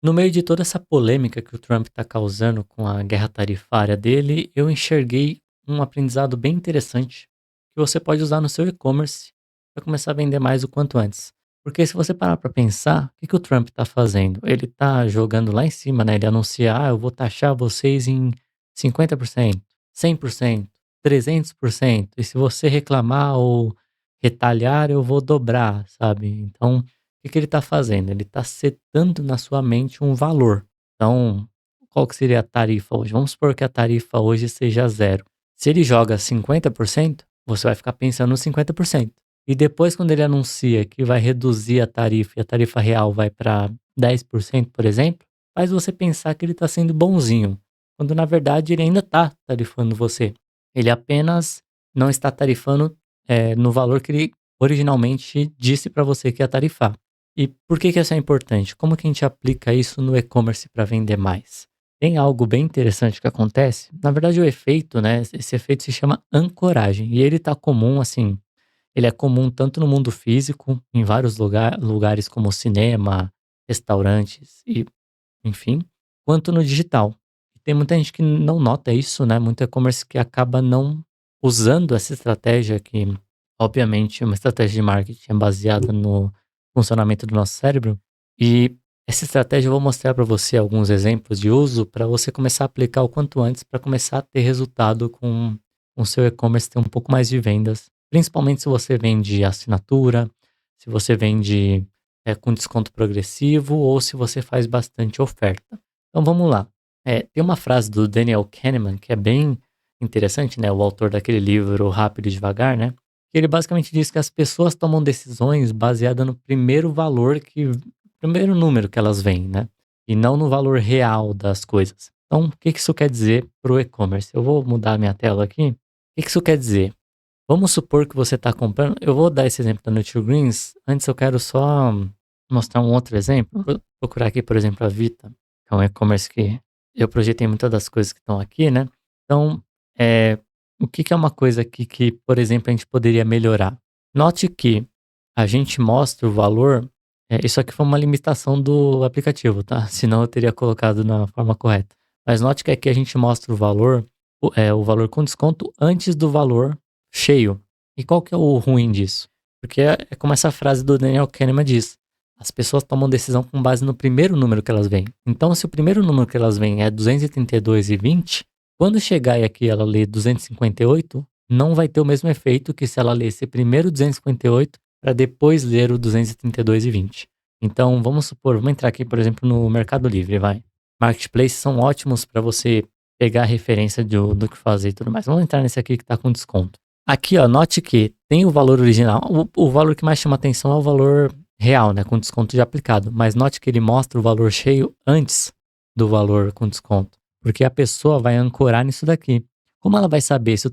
No meio de toda essa polêmica que o Trump está causando com a guerra tarifária dele, eu enxerguei um aprendizado bem interessante que você pode usar no seu e-commerce para começar a vender mais o quanto antes. Porque se você parar para pensar, o que o Trump está fazendo? Ele está jogando lá em cima, né? Ele anuncia, eu vou taxar vocês em 50%, 100%, 300%. E se você reclamar ou retalhar, eu vou dobrar, sabe? Então, que ele está fazendo? Ele está setando na sua mente um valor. Então, qual que seria a tarifa hoje? Vamos supor que a tarifa hoje seja zero. Se ele joga 50%, você vai ficar pensando nos 50%. E depois, quando ele anuncia que vai reduzir a tarifa e a tarifa real vai para 10%, por exemplo, faz você pensar que ele está sendo bonzinho, quando na verdade ele ainda está tarifando você. Ele apenas não está tarifando no valor que ele originalmente disse para você que ia tarifar. E por que isso é importante? Como que a gente aplica isso no e-commerce para vender mais? Tem algo bem interessante que acontece. Na verdade, o efeito, né? Esse efeito se chama ancoragem. E ele tá comum, assim, ele é comum tanto no mundo físico, em vários lugares como cinema, restaurantes e enfim, quanto no digital. E tem muita gente que não nota isso, né? Muito e-commerce que acaba não usando essa estratégia que, obviamente, é uma estratégia de marketing é baseada no funcionamento do nosso cérebro. E essa estratégia eu vou mostrar para você alguns exemplos de uso para você começar a aplicar o quanto antes para começar a ter resultado com o seu e-commerce ter um pouco mais de vendas, principalmente se você vende assinatura, se você vende com desconto progressivo ou se você faz bastante oferta. Então vamos lá. Tem uma frase do Daniel Kahneman que é bem interessante, né? O autor daquele livro Rápido e Devagar, né? Que ele basicamente diz que as pessoas tomam decisões baseadas no primeiro número que elas veem, né? E não no valor real das coisas. Então, o que isso quer dizer para o e-commerce? Eu vou mudar a minha tela aqui. O que isso quer dizer? Vamos supor que você está comprando. Eu vou dar esse exemplo da NutriGreens. Antes eu quero só mostrar um outro exemplo. Vou procurar aqui, por exemplo, a Vita, que é um e-commerce que eu projetei muitas das coisas que estão aqui, né? Então, é, o que é uma coisa aqui que, por exemplo, a gente poderia melhorar? Note que a gente mostra o valor. Isso aqui foi uma limitação do aplicativo, tá? Senão eu teria colocado na forma correta. Mas note que aqui a gente mostra o valor, o valor com desconto antes do valor cheio. E qual que é o ruim disso? Porque é como essa frase do Daniel Kahneman diz: as pessoas tomam decisão com base no primeiro número que elas veem. Então, se o primeiro número que elas veem é 232,20, quando chegar e aqui ela lê 258, não vai ter o mesmo efeito que se ela lesse primeiro 258 para depois ler o 232,20. Então, vamos supor, vamos entrar aqui, por exemplo, no Mercado Livre, vai. Marketplaces são ótimos para você pegar a referência do que fazer e tudo mais. Vamos entrar nesse aqui que está com desconto. Aqui, ó, note que tem o valor original. O valor que mais chama atenção é o valor real, né, com desconto já aplicado. Mas note que ele mostra o valor cheio antes do valor com desconto. Porque a pessoa vai ancorar nisso daqui. Como ela vai saber se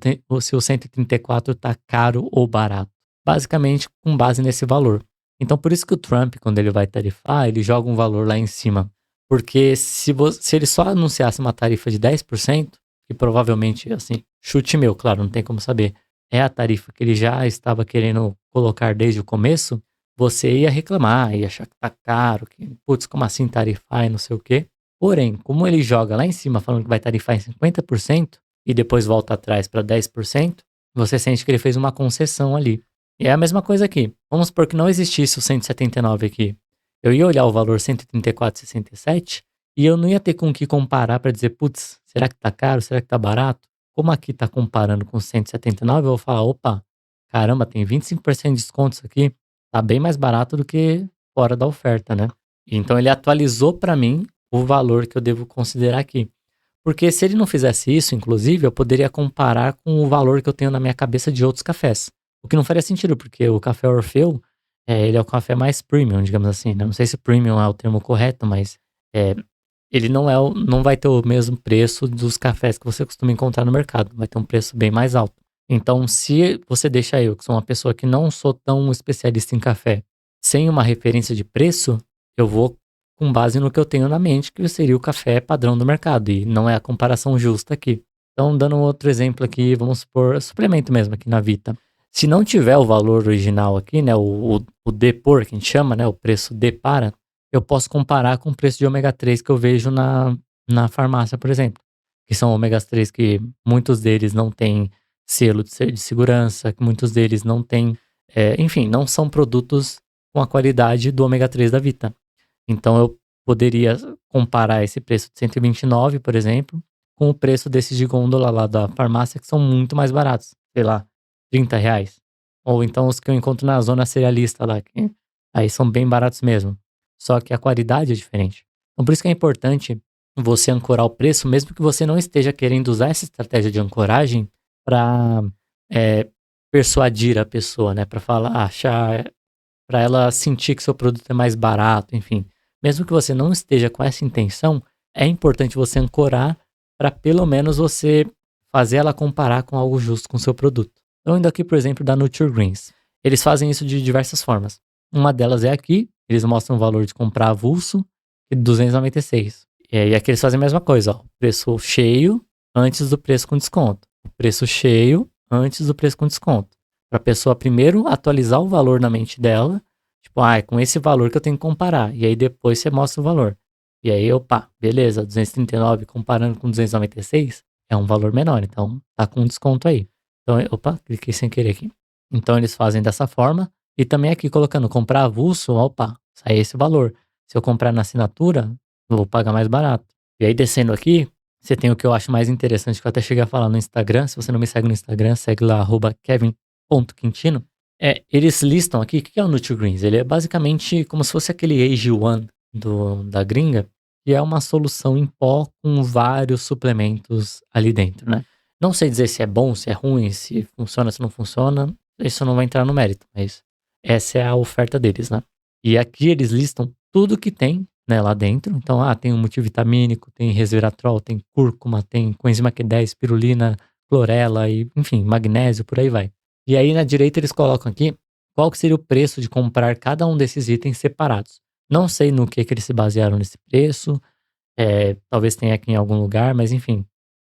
o 134 está caro ou barato? Basicamente, com base nesse valor. Então, por isso que o Trump, quando ele vai tarifar, ele joga um valor lá em cima. Porque se ele só anunciasse uma tarifa de 10%, que provavelmente, assim, chute meu, claro, não tem como saber, é a tarifa que ele já estava querendo colocar desde o começo, você ia reclamar, ia achar que tá caro, que, putz, como assim tarifar e não sei o quê. Porém, como ele joga lá em cima falando que vai tarifar em 50% e depois volta atrás para 10%, você sente que ele fez uma concessão ali. E é a mesma coisa aqui. Vamos supor que não existisse o 179 aqui. Eu ia olhar o valor 134,67 e eu não ia ter com o que comparar para dizer, putz, será que tá caro? Será que tá barato? Como aqui tá comparando com 179, eu vou falar, opa, caramba, tem 25% de desconto isso aqui, tá bem mais barato do que fora da oferta, né? Então ele atualizou para mim o valor que eu devo considerar aqui. Porque se ele não fizesse isso, inclusive, eu poderia comparar com o valor que eu tenho na minha cabeça de outros cafés. O que não faria sentido, porque o café Orfeu, ele é o café mais premium, digamos assim, né? Não sei se premium é o termo correto, mas é, ele não vai ter o mesmo preço dos cafés que você costuma encontrar no mercado. Vai ter um preço bem mais alto. Então, se você deixa eu, que sou uma pessoa que não sou tão especialista em café, sem uma referência de preço, eu vou com base no que eu tenho na mente, que seria o café padrão do mercado. E não é a comparação justa aqui. Então, dando um outro exemplo aqui, vamos supor, suplemento mesmo aqui na Vita. Se não tiver o valor original aqui, né, o depor, que a gente chama, né, o preço de para, eu posso comparar com o preço de ômega 3 que eu vejo na farmácia, por exemplo, que são ômegas 3 que muitos deles não têm selo de segurança, que muitos deles não têm, enfim, não são produtos com a qualidade do ômega 3 da Vita. Então eu poderia comparar esse preço de 129, por exemplo, com o preço desses de gôndola lá da farmácia, que são muito mais baratos, sei lá, R$ 30. Ou então os que eu encontro na zona cerealista lá, que aí são bem baratos mesmo. Só que a qualidade é diferente. Então por isso que é importante você ancorar o preço, mesmo que você não esteja querendo usar essa estratégia de ancoragem para persuadir a pessoa, né? Para falar, achar, para ela sentir que seu produto é mais barato, enfim. Mesmo que você não esteja com essa intenção, é importante você ancorar para pelo menos você fazer ela comparar com algo justo com o seu produto. Então, indo aqui, por exemplo, da NutriGreens. Eles fazem isso de diversas formas. Uma delas é aqui, eles mostram o valor de comprar avulso, de 296. E aqui eles fazem a mesma coisa, ó, preço cheio antes do preço com desconto. O preço cheio antes do preço com desconto. Para a pessoa primeiro atualizar o valor na mente dela, tipo, é com esse valor que eu tenho que comparar. E aí depois você mostra o valor. E aí, opa, beleza, 239 comparando com 296 é um valor menor, então tá com desconto aí. Então, opa, cliquei sem querer aqui. Então eles fazem dessa forma. E também aqui colocando comprar avulso, opa, sai esse valor. Se eu comprar na assinatura, eu vou pagar mais barato. E aí descendo aqui, você tem o que eu acho mais interessante, que eu até cheguei a falar no Instagram. Se você não me segue no Instagram, segue lá, @kevin.quintino. Eles listam aqui, o que é o NutriGreens? Ele é basicamente como se fosse aquele AG1 da gringa, que é uma solução em pó com vários suplementos ali dentro, né? Não sei dizer se é bom, se é ruim, se funciona, se não funciona. Isso não vai entrar no mérito, mas essa é a oferta deles, né? E aqui eles listam tudo que tem, né, lá dentro. Então, tem um multivitamínico, tem resveratrol, tem cúrcuma, tem coenzima Q10, espirulina, clorela e, enfim, magnésio, por aí vai. E aí na direita eles colocam aqui qual que seria o preço de comprar cada um desses itens separados. Não sei no que eles se basearam nesse preço, talvez tenha aqui em algum lugar, mas enfim,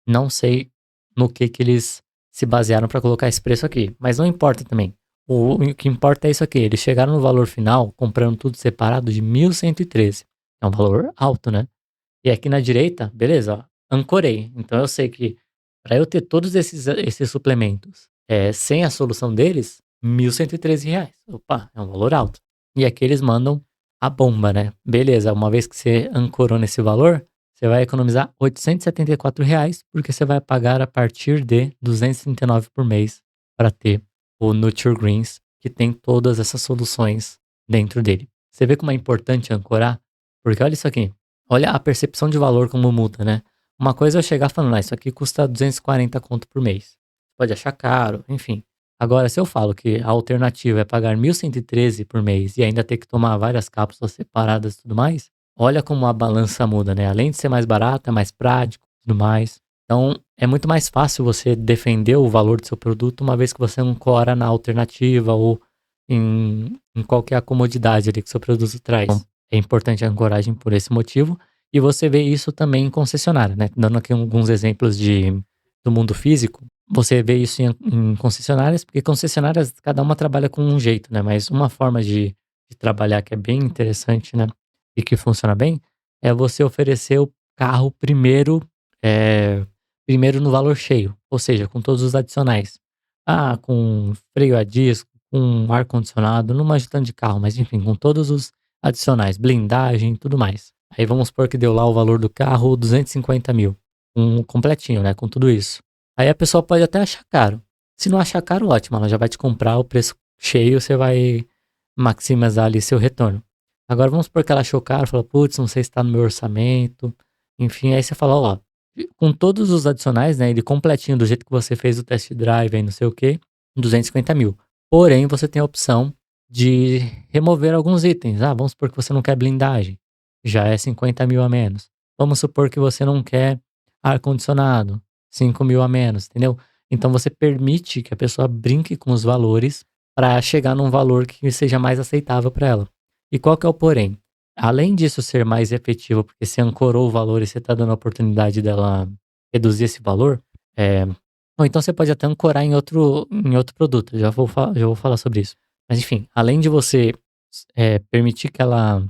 não sei no que eles se basearam para colocar esse preço aqui, mas não importa também. O que importa é isso aqui, eles chegaram no valor final, comprando tudo separado, de 1.113. É um valor alto, né? E aqui na direita, beleza, ó, ancorei. Então eu sei que para eu ter todos esses suplementos sem a solução deles, R$ 1.113. Opa, é um valor alto. E aqui eles mandam a bomba, né? Beleza, uma vez que você ancorou nesse valor, você vai economizar R$ 874, porque você vai pagar a partir de R$ 239 por mês para ter o NutriGreens, que tem todas essas soluções dentro dele. Você vê como é importante ancorar? Porque olha isso aqui. Olha a percepção de valor como muda, né? Uma coisa é eu chegar falando, isso aqui custa 240 conto por mês. Pode achar caro, enfim. Agora, se eu falo que a alternativa é pagar 1.113 por mês e ainda ter que tomar várias cápsulas separadas e tudo mais, olha como a balança muda, né? Além de ser mais barato, é mais prático e tudo mais. Então, é muito mais fácil você defender o valor do seu produto uma vez que você ancora na alternativa ou em qualquer comodidade ali que o seu produto traz. Então, é importante a ancoragem por esse motivo. E você vê isso também em concessionária, né? Dando aqui alguns exemplos do mundo físico, você vê isso em concessionárias, porque concessionárias, cada uma trabalha com um jeito, né? Mas uma forma de trabalhar que é bem interessante, né? E que funciona bem, é você oferecer o carro primeiro no valor cheio, ou seja, com todos os adicionais. Com freio a disco, com ar-condicionado, não manjo tanto de carro, mas enfim, com todos os adicionais, blindagem e tudo mais. Aí vamos supor que deu lá o valor do carro 250 mil, completinho, né, com tudo isso. Aí a pessoa pode até achar caro. Se não achar caro, ótimo, ela já vai te comprar o preço cheio, você vai maximizar ali seu retorno. Agora vamos supor que ela achou caro, falou, putz, não sei se tá no meu orçamento. Enfim, aí você fala, ó, com todos os adicionais, né, ele completinho do jeito que você fez o test drive aí, não sei o que, 250 mil. Porém, você tem a opção de remover alguns itens. Vamos supor que você não quer blindagem, já é 50 mil a menos. Vamos supor que você não quer ar-condicionado, 5 mil a menos, entendeu? Então você permite que a pessoa brinque com os valores para chegar num valor que seja mais aceitável para ela. E qual que é o porém? Além disso ser mais efetivo, porque você ancorou o valor e você está dando a oportunidade dela reduzir esse valor, ou então você pode até ancorar em outro produto, já vou falar sobre isso. Mas enfim, além de você permitir que ela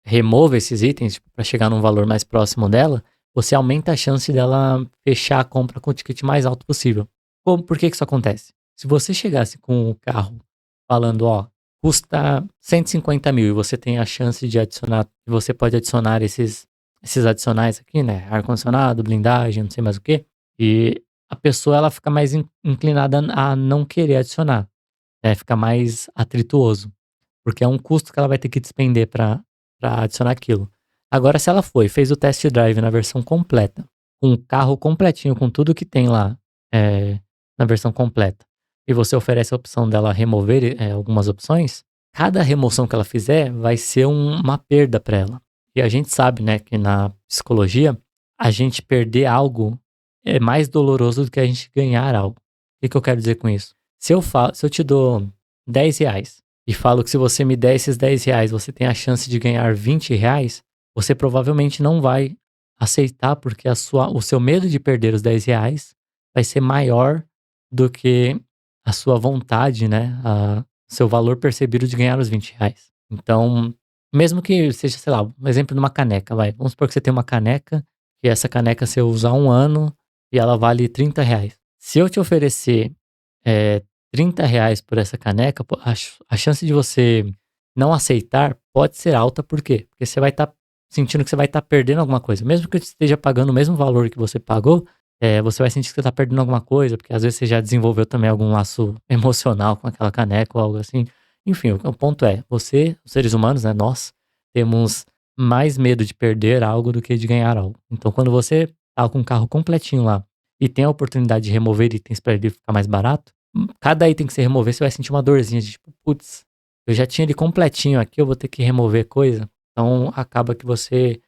remova esses itens para chegar num valor mais próximo dela, você aumenta a chance dela fechar a compra com o ticket mais alto possível. Por que que isso acontece? Se você chegasse com o carro falando, ó, custa 150 mil e você tem a chance de adicionar, você pode adicionar esses adicionais aqui, né? Ar-condicionado, blindagem, não sei mais o quê. E a pessoa ela fica mais inclinada a não querer adicionar, né? Fica mais atrituoso, porque é um custo que ela vai ter que despender para adicionar aquilo. Agora, se ela foi, fez o test drive na versão completa, com o carro completinho, com tudo que tem lá, na versão completa, e você oferece a opção dela remover algumas opções, cada remoção que ela fizer vai ser uma perda para ela. E a gente sabe, né, que na psicologia, a gente perder algo é mais doloroso do que a gente ganhar algo. O que que eu quero dizer com isso? Se eu te dou R$ 10 e falo que se você me der esses R$ 10, você tem a chance de ganhar R$ 20, você provavelmente não vai aceitar, porque o seu medo de perder os R$ 10 vai ser maior do que a sua vontade, né? O seu valor percebido de ganhar os R$ 20. Então, mesmo que seja, sei lá, um exemplo de uma caneca, vai. Vamos supor que você tem uma caneca, e essa caneca você usa 1 ano e ela vale R$ 30. Se eu te oferecer R$ 30 por essa caneca, pô, a chance de você não aceitar pode ser alta, por quê? Porque você vai estar sentindo que você vai estar perdendo alguma coisa. Mesmo que você esteja pagando o mesmo valor que você pagou, você vai sentir que você está perdendo alguma coisa, porque às vezes você já desenvolveu também algum laço emocional com aquela caneca ou algo assim. Enfim, o ponto é, os seres humanos, né, nós, temos mais medo de perder algo do que de ganhar algo. Então, quando você tá com o carro completinho lá e tem a oportunidade de remover itens para ele ficar mais barato, cada item que você remover, você vai sentir uma dorzinha de tipo, putz, eu já tinha ele completinho aqui, eu vou ter que remover coisa. Então, acaba que você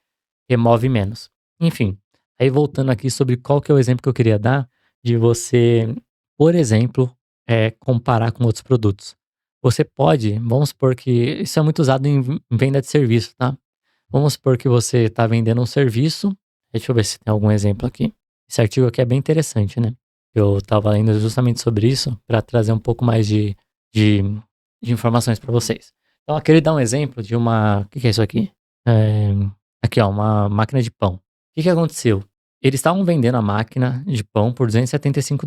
remove menos. Enfim, aí voltando aqui sobre qual que é o exemplo que eu queria dar de você, por exemplo, comparar com outros produtos. Você pode, vamos supor que isso é muito usado em venda de serviço, tá? Vamos supor que você está vendendo um serviço. Deixa eu ver se tem algum exemplo aqui. Esse artigo aqui é bem interessante, né? Eu estava lendo justamente sobre isso para trazer um pouco mais de, de informações para vocês. Então, aqui ele dá um exemplo de uma. O que é isso aqui? É, aqui, ó, uma máquina de pão. O que aconteceu? Eles estavam vendendo a máquina de pão por US$ 275.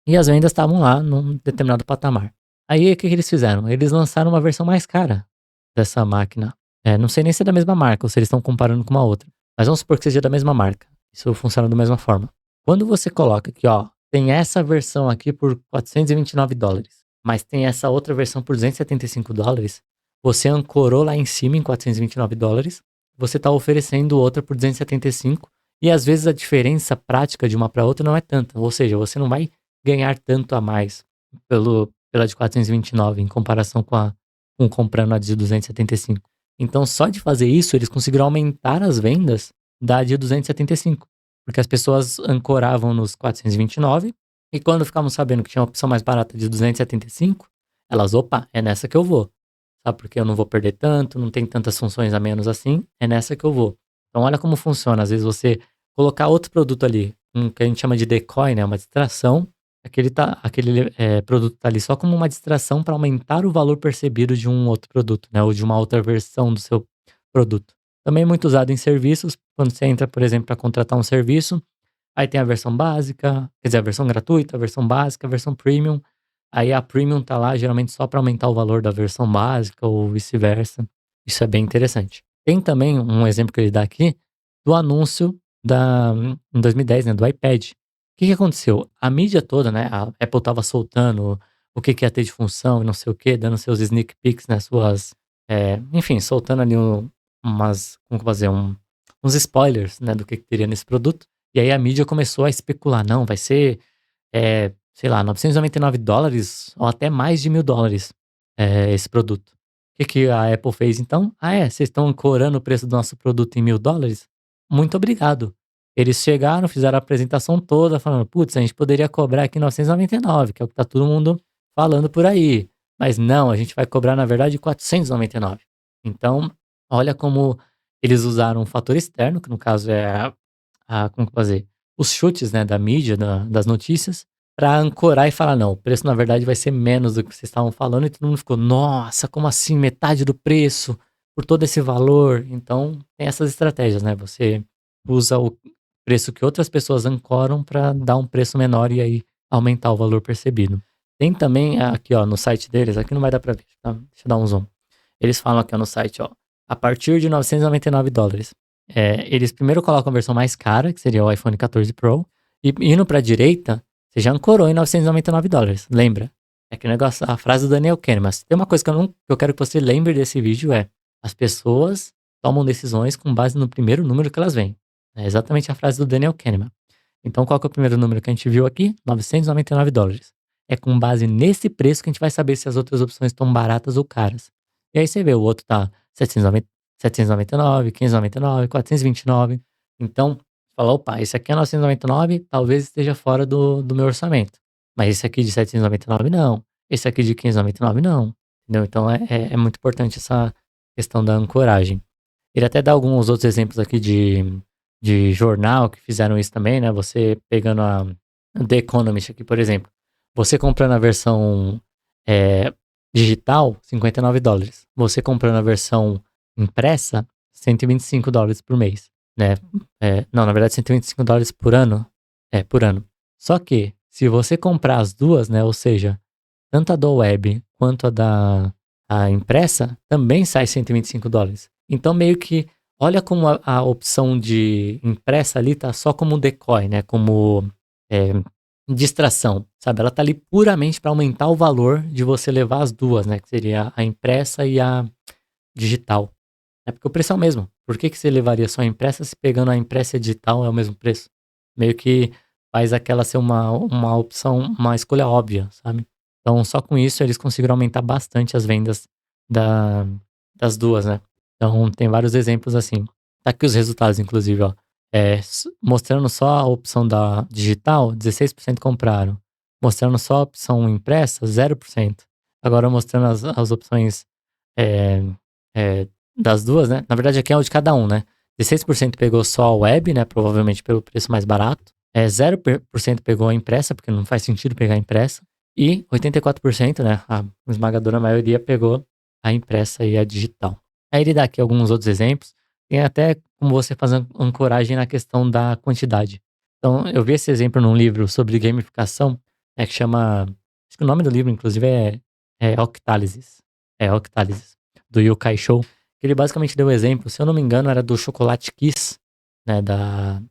E as vendas estavam lá num determinado patamar. Aí, o que eles fizeram? Eles lançaram uma versão mais cara dessa máquina. Não sei nem se é da mesma marca ou se eles estão comparando com uma outra. Mas vamos supor que seja da mesma marca. Isso funciona da mesma forma. Quando você coloca aqui, ó, tem essa versão aqui por US$ 429, mas tem essa outra versão por US$ 275, você ancorou lá em cima em US$ 429, você está oferecendo outra por 275, e às vezes a diferença prática de uma para outra não é tanta. Ou seja, você não vai ganhar tanto a mais pela de 429 em comparação com comprando a de 275. Então, só de fazer isso, eles conseguiram aumentar as vendas da de 275. Porque as pessoas ancoravam nos 429 e quando ficavam sabendo que tinha uma opção mais barata de 275, elas, opa, é nessa que eu vou. Sabe, porque eu não vou perder tanto, não tem tantas funções a menos assim, é nessa que eu vou. Então, olha como funciona. Às vezes você colocar outro produto ali, que a gente chama de decoy, né, uma distração, aquele produto tá ali só como uma distração para aumentar o valor percebido de um outro produto, né, ou de uma outra versão do seu produto. Também é muito usado em serviços, quando você entra, por exemplo, para contratar um serviço, aí tem a versão básica, quer dizer, a versão gratuita, a versão básica, a versão premium. Aí a premium tá lá geralmente só para aumentar o valor da versão básica ou vice-versa. Isso é bem interessante. Tem também um exemplo que ele dá aqui do anúncio em 2010, né, do iPad. O que que aconteceu? A mídia toda, né, a Apple tava soltando o que que ia ter de função e não sei o quê, dando seus sneak peeks, né, enfim, soltando ali como que eu vou dizer, uns spoilers, né, do que teria nesse produto. E aí a mídia começou a especular, não, vai ser, sei lá, US$ 999 ou até mais de US$ 1.000, esse produto. O que que a Apple fez então? Ah, vocês estão ancorando o preço do nosso produto em US$ 1.000? Muito obrigado. Eles chegaram, fizeram a apresentação toda, falando, putz, a gente poderia cobrar aqui 999, que é o que tá todo mundo falando por aí. Mas não, a gente vai cobrar, na verdade, 499. Então, olha como eles usaram um fator externo, que no caso é como que eu vou fazer? Os chutes, né, da mídia, das notícias, para ancorar e falar, não, o preço na verdade vai ser menos do que vocês estavam falando, e todo mundo ficou, nossa, como assim, metade do preço, por todo esse valor. Então, tem essas estratégias, né? Você usa o preço que outras pessoas ancoram para dar um preço menor e aí aumentar o valor percebido. Tem também aqui, ó, no site deles, aqui não vai dar para ver, tá? Deixa eu dar um zoom. Eles falam aqui ó, no site, ó, a partir de $999. Eles primeiro colocam a versão mais cara, que seria o iPhone 14 Pro, e indo para a direita, você já ancorou em $999, lembra? É que o negócio, a frase do Daniel Kahneman. Tem uma coisa que que eu quero que você lembre desse vídeo as pessoas tomam decisões com base no primeiro número que elas veem. É exatamente a frase do Daniel Kahneman. Então, qual que é o primeiro número que a gente viu aqui? $999. É com base nesse preço que a gente vai saber se as outras opções estão baratas ou caras. E aí você vê, o outro tá 799, 599, 429. Então, você fala, opa, esse aqui é 999, talvez esteja fora do meu orçamento. Mas esse aqui de 799 não. Esse aqui de 599 não. Entendeu? Então é muito importante essa questão da ancoragem. Ele até dá alguns outros exemplos aqui de jornal que fizeram isso também, né? Você pegando a The Economist aqui, por exemplo. Você comprando a versão é, digital, $59. Você comprando a versão impressa, $125 por mês, né? Não, na verdade, $125 por ano. Por ano. Só que, se você comprar as duas, né? Ou seja, tanto a da web quanto a impressa, também sai $125. Então, meio que, olha como a opção de impressa ali tá só como decoy, né? Como é, distração, sabe? Ela tá ali puramente para aumentar o valor de você levar as duas, né? Que seria a impressa e a digital. É porque o preço é o mesmo. Por que você levaria só a impressa se pegando a impressa e a digital é o mesmo preço? Meio que faz aquela ser uma opção, uma escolha óbvia, sabe? Então, só com isso eles conseguiram aumentar bastante as vendas da, das duas, né? Então, tem vários exemplos assim. Tá aqui os resultados, inclusive, ó. Mostrando só a opção da digital, 16% compraram. Mostrando só a opção impressa, 0%. Agora mostrando as opções é, é, das duas, né? Na verdade, aqui é o de cada um, né? 16% pegou só a web, né? Provavelmente pelo preço mais barato. 0% pegou a impressa, porque não faz sentido pegar a impressa. E 84%, né? A esmagadora maioria pegou a impressa e a digital. Aí ele dá aqui alguns outros exemplos. Tem até como você fazer ancoragem na questão da quantidade. Então, eu vi esse exemplo num livro sobre gamificação, que chama. Acho que o nome do livro, inclusive, é Octálisis. Octálisis, do Yokai Show. Ele basicamente deu um exemplo, se eu não me engano, era do chocolate Kiss, né? Da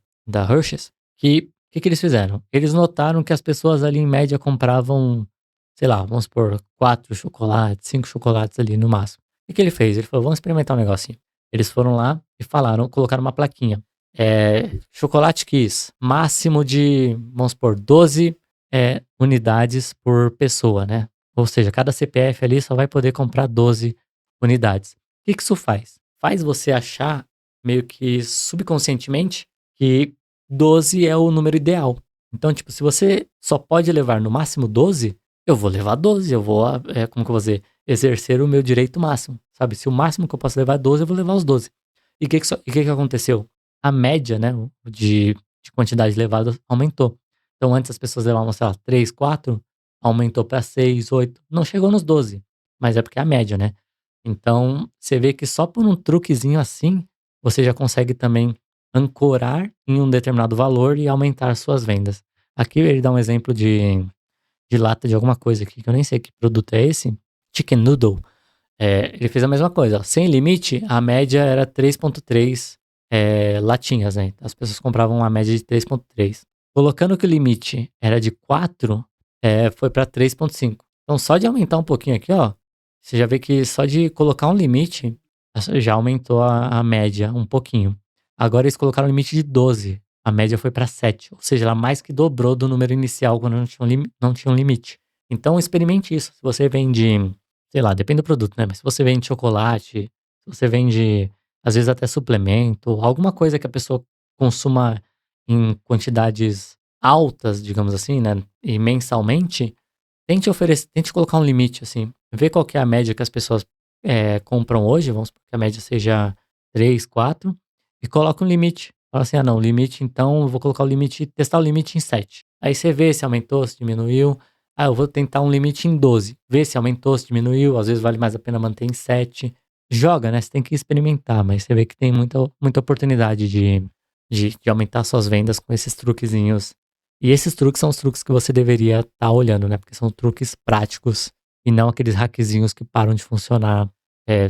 Hershey's. Que eles fizeram? Eles notaram que as pessoas ali, em média, compravam, sei lá, vamos supor, 4 chocolates, 5 chocolates ali no máximo. O que ele fez? Ele falou, vamos experimentar um negocinho. Eles foram lá e colocaram uma plaquinha. Chocolate Kiss, máximo de, vamos supor, 12 unidades por pessoa, né? Ou seja, cada CPF ali só vai poder comprar 12 unidades. O que isso faz? Faz você achar, meio que subconscientemente, que 12 é o número ideal. Então, tipo, se você só pode levar no máximo 12, eu vou levar 12, eu vou, como que eu vou dizer, exercer o meu direito máximo, sabe? Se o máximo que eu posso levar é 12, eu vou levar os 12. E o que aconteceu? A média, né, de quantidade levada aumentou. Então, antes as pessoas levavam, sei lá, 3, 4, aumentou para 6, 8, não chegou nos 12, mas é porque é a média, né? Então, você vê que só por um truquezinho assim, você já consegue também ancorar em um determinado valor e aumentar suas vendas. Aqui ele dá um exemplo de lata de alguma coisa aqui, que eu nem sei que produto é esse. Chicken Noodle. Ele fez a mesma coisa. Ó. Sem limite, a média era 3,3 latinhas, né? As pessoas compravam uma média de 3,3. Colocando que o limite era de 4, foi para 3,5. Então, só de aumentar um pouquinho aqui, ó, você já vê que só de colocar um limite, já aumentou a média um pouquinho. Agora eles colocaram um limite de 12. A média foi para 7. Ou seja, ela mais que dobrou do número inicial quando não tinha um limite. Então experimente isso. Se você vende, sei lá, depende do produto, né? Mas se você vende chocolate, se você vende, às vezes até suplemento, alguma coisa que a pessoa consuma em quantidades altas, digamos assim, né? E mensalmente, tente colocar um limite, assim. Vê qual que é a média que as pessoas compram hoje, vamos supor que a média seja 3, 4, e coloca um limite. Fala assim, não, o limite, então eu vou colocar o limite, testar o limite em 7. Aí você vê se aumentou, se diminuiu. Eu vou tentar um limite em 12. Vê se aumentou, se diminuiu. Às vezes vale mais a pena manter em 7. joga, né, você tem que experimentar, mas você vê que tem muita oportunidade de aumentar suas vendas com esses truquezinhos. E esses truques são os truques que você deveria estar olhando, né, porque são truques práticos e não aqueles hackzinhos que param de funcionar,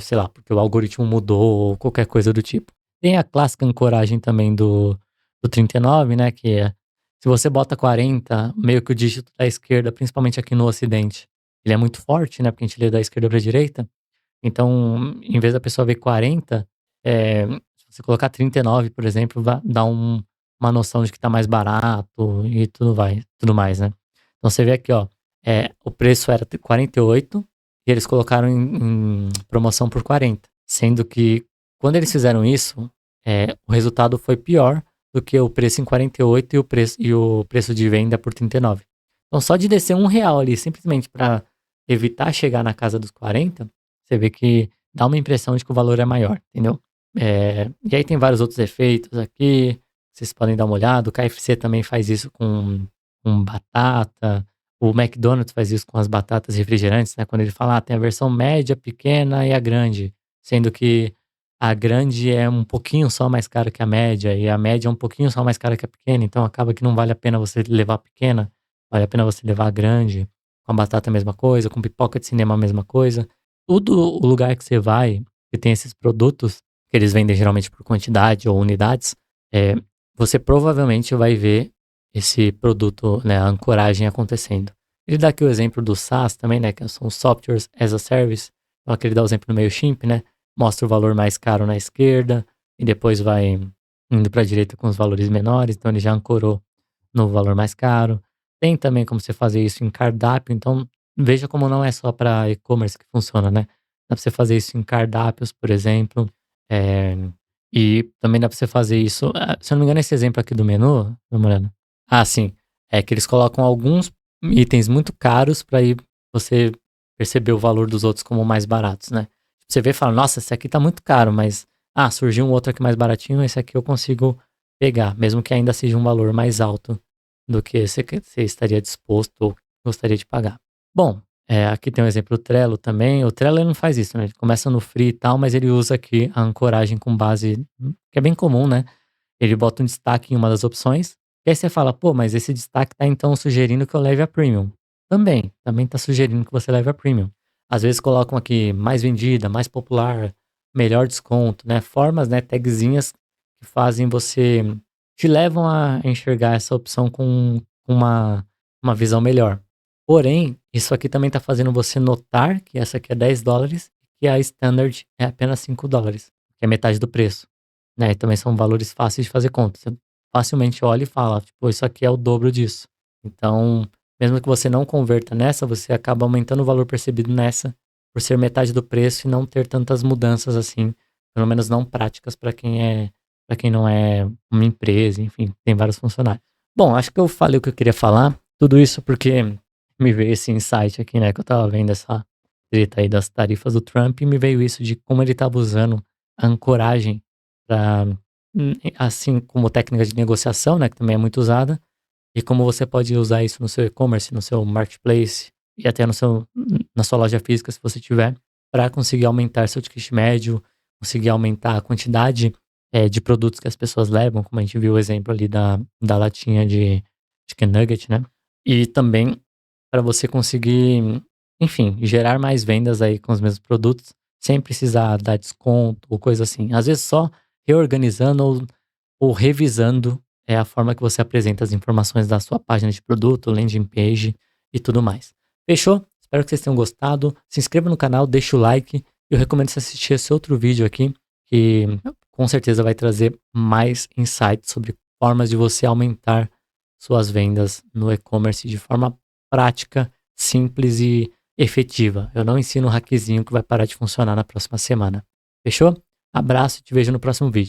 sei lá, porque o algoritmo mudou ou qualquer coisa do tipo. Tem a clássica ancoragem também do 39, né, que é, se você bota 40, meio que o dígito da esquerda, principalmente aqui no ocidente, ele é muito forte, né, porque a gente lê da esquerda para a direita, então, em vez da pessoa ver 40, se você colocar 39, por exemplo, vai dar uma noção de que tá mais barato e tudo mais, né. Então você vê aqui, ó, o preço era 48 e eles colocaram em promoção por 40, sendo que quando eles fizeram isso, o resultado foi pior do que o preço em 48 e o preço de venda por 39. Então só de descer R$ 1 ali simplesmente para evitar chegar na casa dos 40, você vê que dá uma impressão de que o valor é maior, entendeu? E aí tem vários outros efeitos aqui, vocês podem dar uma olhada. O KFC também faz isso com batata. O McDonald's faz isso com as batatas refrigerantes, né? Quando ele fala, tem a versão média, pequena e a grande. Sendo que a grande é um pouquinho só mais cara que a média, e a média é um pouquinho só mais cara que a pequena. Então acaba que não vale a pena você levar a pequena, vale a pena você levar a grande. Com a batata a mesma coisa, com pipoca de cinema a mesma coisa. Tudo o lugar que você vai, que tem esses produtos, que eles vendem geralmente por quantidade ou unidades, eh, você provavelmente vai ver esse produto, né, a ancoragem acontecendo. Ele dá aqui o exemplo do SaaS também, né, que são Softwares as a Service. Então aqui ele dá o exemplo no MailChimp, né, mostra o valor mais caro na esquerda e depois vai indo para a direita com os valores menores, então ele já ancorou no valor mais caro. Tem também como você fazer isso em cardápio, então veja como não é só para e-commerce que funciona, né. Dá pra você fazer isso em cardápios, por exemplo, eh, e também dá pra você fazer isso, se eu não me engano esse exemplo aqui do menu, dá uma olhada. Ah, sim, é que eles colocam alguns itens muito caros para aí você perceber o valor dos outros como mais baratos, né. Você vê e fala: "Nossa, esse aqui tá muito caro", mas, surgiu um outro aqui mais baratinho, esse aqui eu consigo pegar, mesmo que ainda seja um valor mais alto do que você estaria disposto ou gostaria de pagar. Bom, aqui tem um exemplo do Trello também. O Trello ele não faz isso, né, ele começa no free e tal, mas ele usa aqui a ancoragem com base que é bem comum, né, ele bota um destaque em uma das opções, e aí você fala: "Pô, mas esse destaque tá então sugerindo que eu leve a premium". Também tá sugerindo que você leve a premium. Às vezes colocam aqui mais vendida, mais popular, melhor desconto, né, formas, né, tagzinhas que fazem você te levam a enxergar essa opção com uma visão melhor. Porém, isso aqui também está fazendo você notar que essa aqui é US$ 10 e a standard é apenas US$ 5, que é metade do preço, né, e também são valores fáceis de fazer conta. Você facilmente olha e fala, tipo, isso aqui é o dobro disso. Então, mesmo que você não converta nessa, você acaba aumentando o valor percebido nessa, por ser metade do preço e não ter tantas mudanças assim, pelo menos não práticas para quem não é uma empresa, enfim, tem vários funcionários. Bom, acho que eu falei o que eu queria falar. Tudo isso porque me veio esse insight aqui, né, que eu estava vendo essa treta aí das tarifas do Trump e me veio isso de como ele estava usando a ancoragem para, assim como técnica de negociação, né, que também é muito usada, e como você pode usar isso no seu e-commerce, no seu marketplace e até na sua loja física, se você tiver, para conseguir aumentar seu ticket médio, conseguir aumentar a quantidade, de produtos que as pessoas levam, como a gente viu o exemplo ali da latinha de chicken nugget, né. E também para você conseguir, enfim, gerar mais vendas aí com os mesmos produtos, sem precisar dar desconto ou coisa assim. Às vezes só reorganizando ou revisando a forma que você apresenta as informações da sua página de produto, landing page e tudo mais. Fechou? Espero que vocês tenham gostado. Se inscreva no canal, deixa o like. Eu recomendo você assistir esse outro vídeo aqui, que com certeza vai trazer mais insights sobre formas de você aumentar suas vendas no e-commerce de forma prática, simples e efetiva. Eu não ensino um hackzinho que vai parar de funcionar na próxima semana. Fechou? Abraço e te vejo no próximo vídeo.